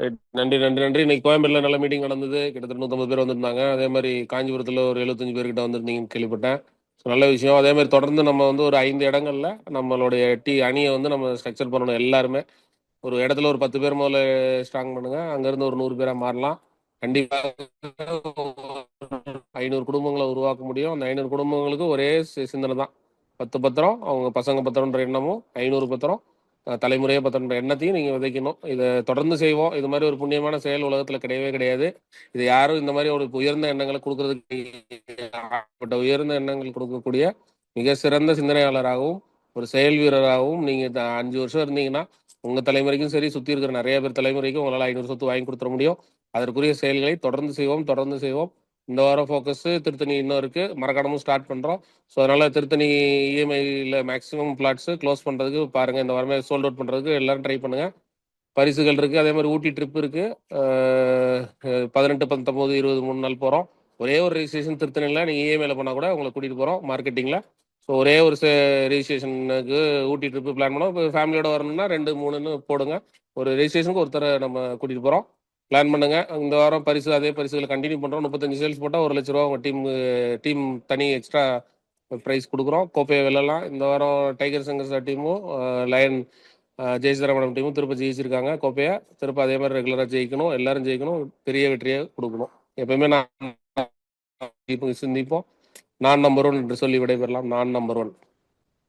Right. நன்றி நன்றி நன்றி. இன்னைக்கு கோயம்பேடுல நல்ல மீட்டிங் நடந்தது. கிட்டத்தட்ட 150 பேர் வந்திருந்தாங்க. அதே மாதிரி காஞ்சிபுரத்தில் ஒரு 75 பேர்கிட்ட வந்திருந்தீங்கன்னு கேள்விப்பட்டேன். ஸோ நல்ல விஷயம். அதே மாதிரி தொடர்ந்து நம்ம வந்து ஒரு 5 இடங்கள்ல நம்மளுடைய அணியை வந்து நம்ம ஸ்ட்ரக்சர் பண்ணணும் எல்லாருமே. ஒரு இடத்துல ஒரு 10 பேர் முதல்ல ஸ்ட்ராங் பண்ணுங்க. அங்கேருந்து ஒரு 100 பேராக மாறலாம். கண்டிப்பாக 500 குடும்பங்களை உருவாக்க முடியும். அந்த 500 குடும்பங்களுக்கு ஒரே சிந்தனை தான். 10 பத்திரம், அவங்க பசங்க பத்திரம்ன்ற எண்ணமும், 500 பத்திரம், தலைமுறையே பத்திரம்ன்ற எண்ணத்தையும் நீங்கள் விதைக்கணும். இதை தொடர்ந்து செய்வோம். இது மாதிரி ஒரு புண்ணியமான செயல் உலகத்தில் கிடையவே கிடையாது. இது யாரும் இந்த மாதிரி ஒரு உயர்ந்த எண்ணங்களை கொடுக்கறதுக்கு உயர்ந்த எண்ணங்கள் கொடுக்கக்கூடிய மிக சிறந்த சிந்தனையாளராகவும் ஒரு செயல் வீரராகவும் நீங்கள் 5 வருஷம் இருந்தீங்கன்னா உங்கள் தலைமுறைக்கும் சரி, சுற்றி இருக்கிற நிறைய பேர் தலைமுறைக்கும் உங்களால் 500 சொத்து வாங்கி கொடுத்துட முடியும். அதற்குரிய செயல்களை தொடர்ந்து செய்வோம், தொடர்ந்து செய்வோம். இந்த வாரம் ஃபோக்கஸ் திருத்தணி இன்னும் இருக்குது. மரக்காணமும் ஸ்டார்ட் பண்ணுறோம். ஸோ அதனால் திருத்தணி இஎம்ஐயில் மேக்ஸிமம் பிளாட்ஸு க்ளோஸ் பண்ணுறதுக்கு பாருங்கள். இந்த வாரமே சோல்ட் அவுட் பண்ணுறதுக்கு எல்லோரும் ட்ரை பண்ணுங்கள். பரிசுகள் இருக்குது. அதே மாதிரி ஊட்டி ட்ரிப் இருக்குது. 18, 19, 20 3 நாள் போகிறோம். ஒரே ஒரு ரெஜிஸ்ட்ரேஷன் திருத்தணியில் நீங்கள் இஎம்ஐயில் பண்ணால் கூட உங்களை கூட்டிகிட்டு போகிறோம் மார்க்கெட்டிங்கில். ஸோ ஒரே ஒரு ரெஜிஸ்ட்ரேஷனுக்கு ஊட்டி ட்ரிப்பு பிளான் பண்ணோம். இப்போ ஃபேமிலியோட வரணும்னா 2, 3ன்னு போடுங்க. ஒரு ரெஜிஸ்ட்ரேஷனுக்கு ஒருத்தரை நம்ம கூட்டிகிட்டு போகிறோம். பிளான் பண்ணுங்க. இந்த வாரம் அதே பரிசுகளை கண்டினியூ பண்ணுறோம். 35 சேல்ஸ் போட்டால் 1 லட்ச ரூபா உங்கள் டீம் தனி எக்ஸ்ட்ரா ப்ரைஸ் கொடுக்குறோம். கோப்பையை வெல்லலாம். இந்த வாரம் டைகர் சங்கர்ஸ் டீமும் லயன் ஜெயசிதராமடம் டீமும் திருப்ப ஜெயிச்சிருக்காங்க கோப்பையை. திருப்ப அதே மாதிரி ரெகுலராக ஜெயிக்கணும். எல்லாரும் ஜெயிக்கணும். பெரிய வெற்றியை கொடுக்கணும். எப்பயுமே நான் சிந்திப்போம். நான் நம்பர் 1 என்று சொல்லி விடைபெறலாம். நான் நம்பர் 1.